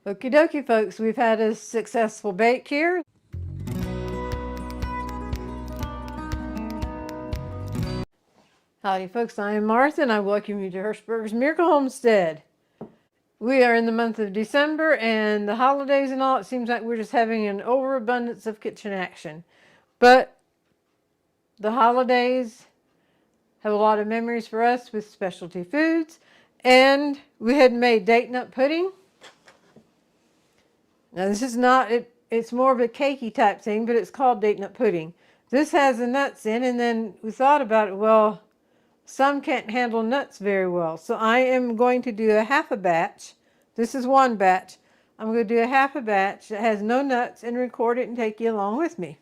Okie dokie, folks, we've had a successful bake here. Howdy, folks, I am Martha, and I welcome you to Hershberger's Miracle Homestead. We are in the month of December, and the holidays and all, it seems like we're just having an overabundance of kitchen action. But the holidays have a lot of memories for us with specialty foods, and we had made date nut pudding. Now this is not, it's more of a cakey type thing, but it's called date nut pudding. This has the nuts in, and then we thought about it, well, some can't handle nuts very well. So I am going to do a half a batch. This is one batch. I'm going to do a half a batch that has no nuts and record it and take you along with me.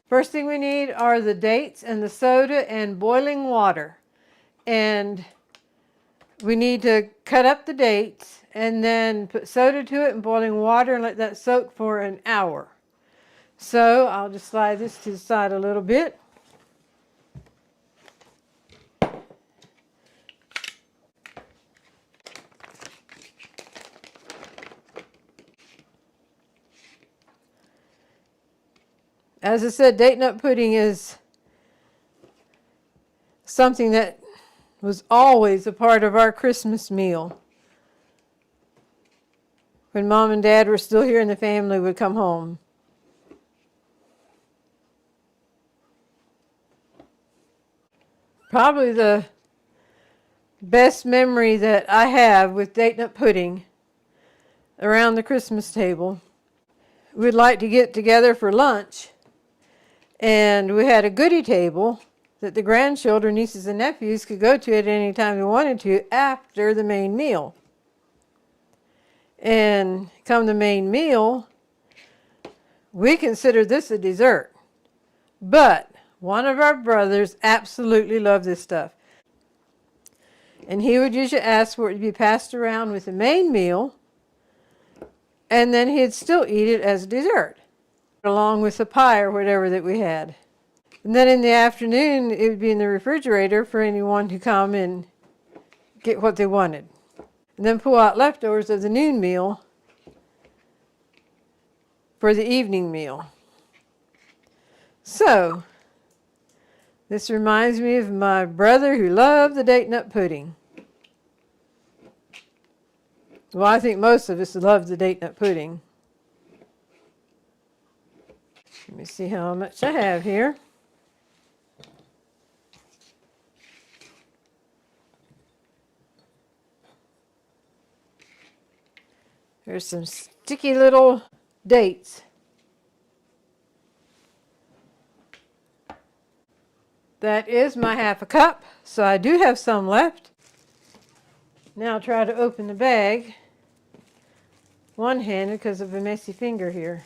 First thing we need are the dates and the soda and boiling water. And we need to cut up the dates and then put soda to it and boiling water and let that soak for an hour. So I'll just slide this to the side a little bit. As I said, date nut pudding is something that was always a part of our Christmas meal. When Mom and Dad were still here and the family would come home. Probably the best memory that I have with date nut pudding around the Christmas table. We'd like to get together for lunch, and we had a goodie table that the grandchildren, nieces and nephews could go to at any time they wanted to after the main meal. And come the main meal, we consider this a dessert. But one of our brothers absolutely loved this stuff. And he would usually ask for it to be passed around with the main meal, and then he'd still eat it as a dessert, along with the pie or whatever that we had. And then in the afternoon, it would be in the refrigerator for anyone to come and get what they wanted. And then pull out leftovers of the noon meal for the evening meal. So, this reminds me of my brother who loved the date nut pudding. Well, I think most of us love the date nut pudding. Let me see how much I have here. There's some sticky little dates. That is my half a cup, so I do have some left. Now I'll try to open the bag one-handed because of a messy finger here.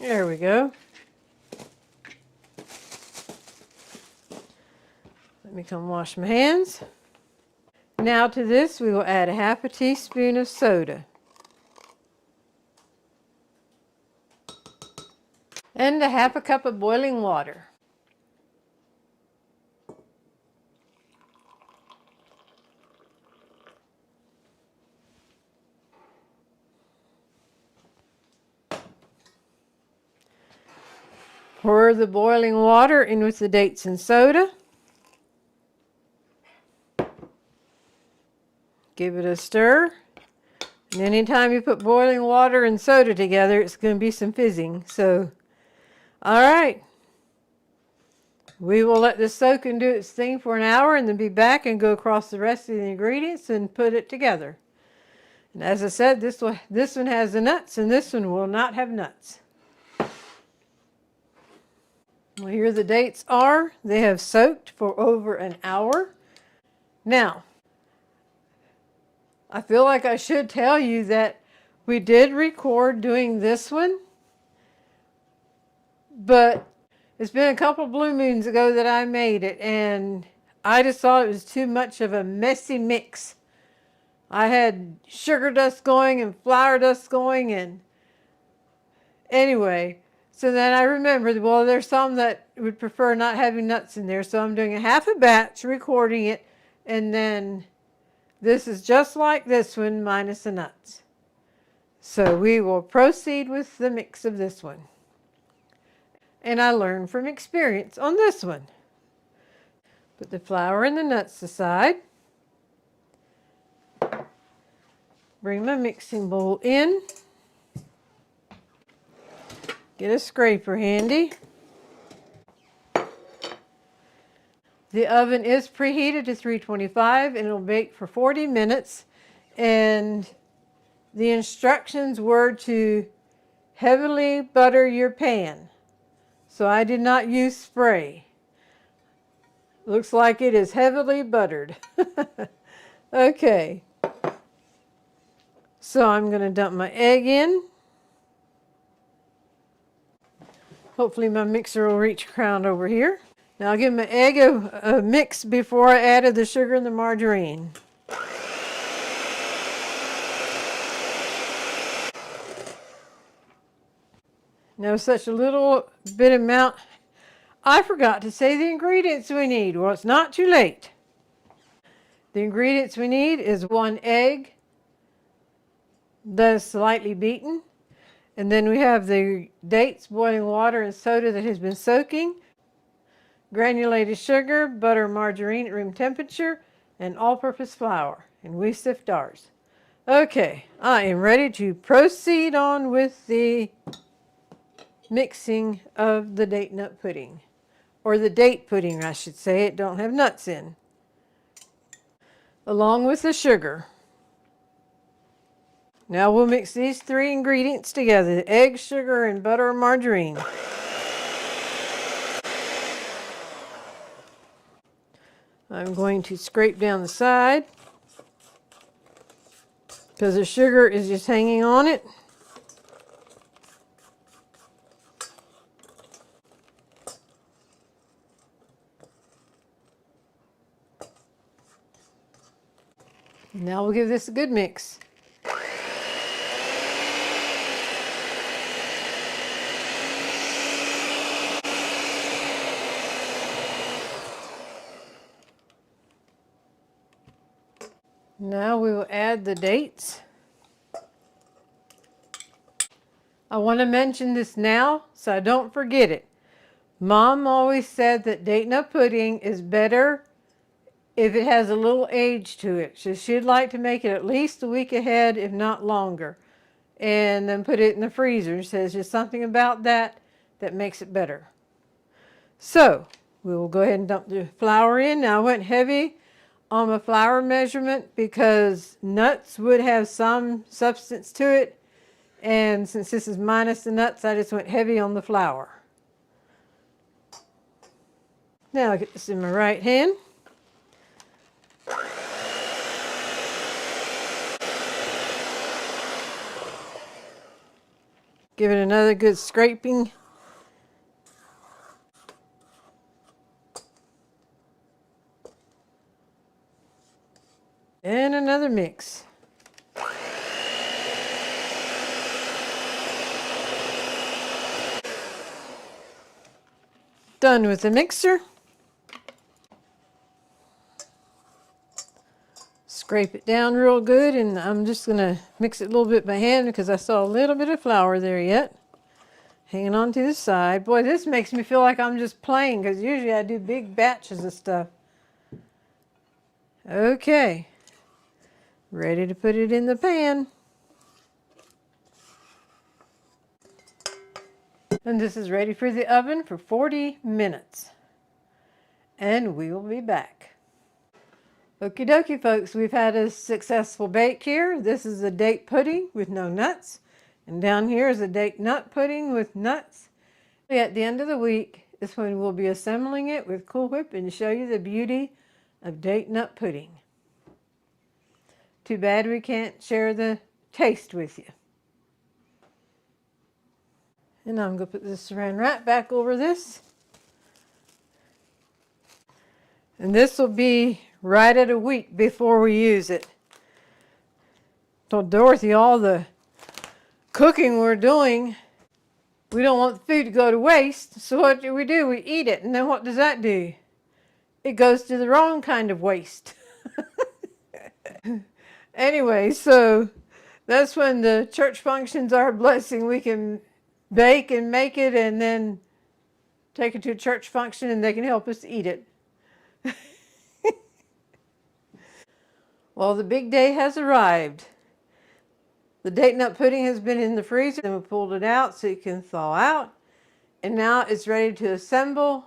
There we go. Let me come wash my hands. Now to this we will add a half a teaspoon of soda. And a half a cup of boiling water. Pour the boiling water in with the dates and soda. Give it a stir. And anytime you put boiling water and soda together, it's going to be some fizzing. So, all right. We will let this soak and do its thing for an hour and then be back and go across the rest of the ingredients and put it together. And as I said, this one has the nuts and this one will not have nuts. Well, here the dates are. They have soaked for over an hour. Now, I feel like I should tell you that we did record doing this one, but it's been a couple blue moons ago that I made it, and I just thought it was too much of a messy mix. I had sugar dust going and flour dust going, and anyway, so then I remembered, well, there's some that would prefer not having nuts in there, so I'm doing a half a batch, recording it, and then This is just like this one minus the nuts. So we will proceed with the mix of this one. And I learned from experience on this one. Put the flour and the nuts aside. Bring my mixing bowl in. Get a scraper handy. The oven is preheated to 325 and it'll bake for 40 minutes. And the instructions were to heavily butter your pan. So I did not use spray. Looks like it is heavily buttered. Okay. So I'm going to dump my egg in. Hopefully my mixer will reach around over here. Now I'll give my egg a mix before I added the sugar and the margarine. Now such a little bit amount. I forgot to say the ingredients we need. Well, it's not too late. The ingredients we need is 1 egg that is slightly beaten. And then we have the dates, boiling water, and soda that has been soaking. Granulated sugar, butter, margarine at room temperature, and all-purpose flour. And we sift ours. Okay, I am ready to proceed on with the mixing of the date nut pudding. Or the date pudding, I should say. It don't have nuts in. Along with the sugar. Now we'll mix these 3 ingredients together. The egg, sugar, and butter or margarine. I'm going to scrape down the side because the sugar is just hanging on it. Now we'll give this a good mix. Now we will add the dates. I want to mention this now so I don't forget it. Mom always said that date nut pudding is better if it has a little age to it. So she'd like to make it at least a week ahead, if not longer, and then put it in the freezer. She says there's something about that that makes it better. So we will go ahead and dump the flour in. Now I went heavy on my flour measurement because nuts would have some substance to it, and since this is minus the nuts, I just went heavy on the flour. Now I'll get this in my right hand. Give it another good scraping. And another mix. Done with the mixer. Scrape it down real good, and I'm just going to mix it a little bit by hand because I saw a little bit of flour there yet. Hanging on to the side. Boy, this makes me feel like I'm just playing because usually I do big batches of stuff. Okay. Ready to put it in the pan. And this is ready for the oven for 40 minutes. And we will be back. Okie dokie, folks, we've had a successful bake here. This is a date pudding with no nuts. And down here is a date nut pudding with nuts. At the end of the week is when we'll be assembling it with Cool Whip and show you the beauty of date nut pudding. Too bad we can't share the taste with you. And I'm going to put this saran wrap back over this. And this will be right at a week before we use it. Told Dorothy all the cooking we're doing, we don't want the food to go to waste. So what do? We eat it. And then what does that do? It goes to the wrong kind of waste. Anyway, so that's when the church functions are a blessing. We can bake and make it and then take it to a church function and they can help us eat it. Well, the big day has arrived. The date nut pudding has been in the freezer and we pulled it out so it can thaw out. And now it's ready to assemble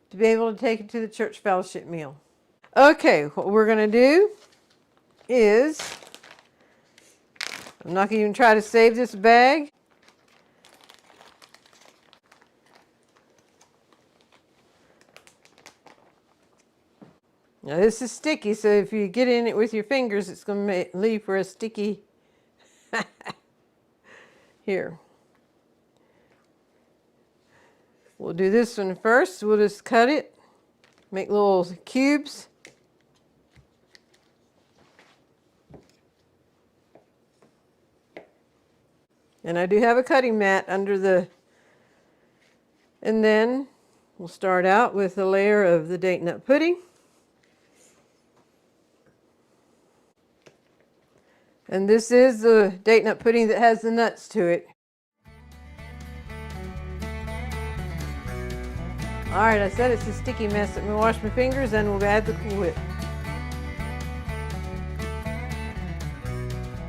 to be able to take it to the church fellowship meal. Okay, what we're going to do is, I'm not going to even try to save this bag. Now this is sticky, so if you get in it with your fingers, it's going to leave for a sticky. Here. We'll do this one first. We'll just cut it, make little cubes. And I do have a cutting mat under the, and then we'll start out with a layer of the date nut pudding. And this is the date nut pudding that has the nuts to it. All right, I said it's a sticky mess. Let me wash my fingers and we'll add the Cool Whip.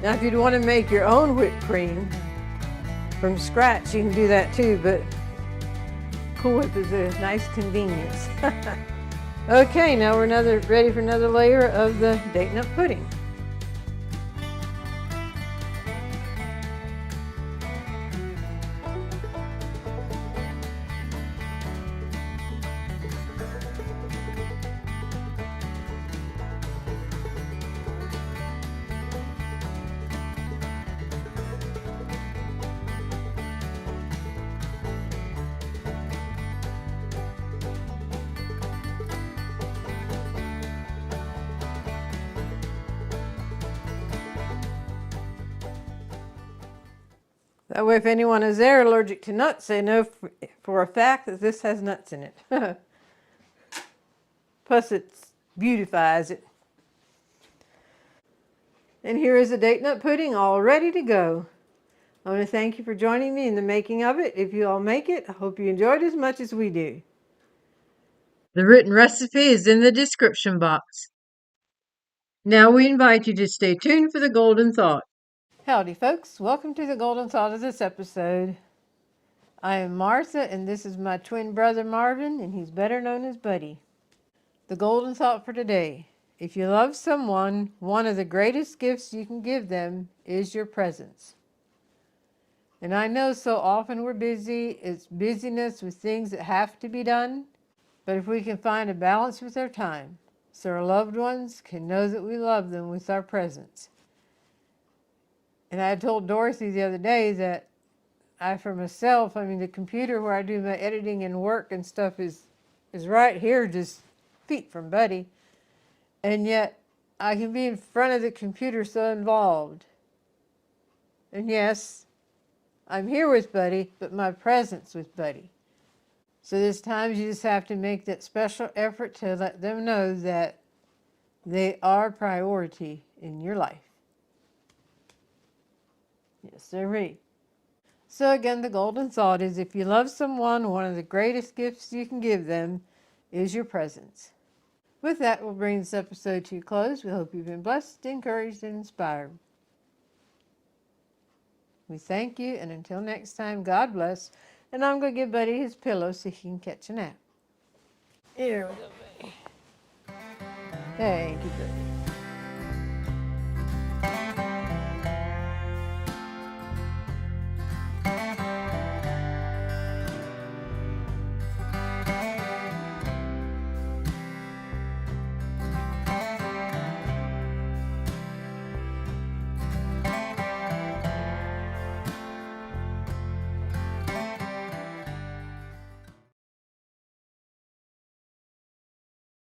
Now, if you'd want to make your own whipped cream from scratch, you can do that too, but Cool Whip is a nice convenience. Okay, now we're ready for another layer of the date nut pudding. That way, if anyone is there allergic to nuts, they know for a fact that this has nuts in it. Plus, it beautifies it. And here is the date nut pudding all ready to go. I want to thank you for joining me in the making of it. If you all make it, I hope you enjoyed as much as we do. The written recipe is in the description box. Now we invite you to stay tuned for the golden thought. Howdy folks, welcome to the golden thought of this episode. I am Martha and this is my twin brother Marvin and he's better known as Buddy. The golden thought for today. If you love someone, one of the greatest gifts you can give them is your presence. And I know so often we're busy, it's busyness with things that have to be done, but if we can find a balance with our time, so our loved ones can know that we love them with our presence. And I told Dorothy the other day that for myself, the computer where I do my editing and work and stuff is right here, just feet from Buddy. And yet, I can be in front of the computer so involved. And yes, I'm here with Buddy, but my presence with Buddy. So there's times you just have to make that special effort to let them know that they are priority in your life. Yes, sirree. So again, the golden thought is if you love someone, one of the greatest gifts you can give them is your presence. With that, we'll bring this episode to a close. We hope you've been blessed, encouraged, and inspired. We thank you, and until next time, God bless. And I'm going to give Buddy his pillow so he can catch a nap. Here we go, Buddy. Thank you, Buddy.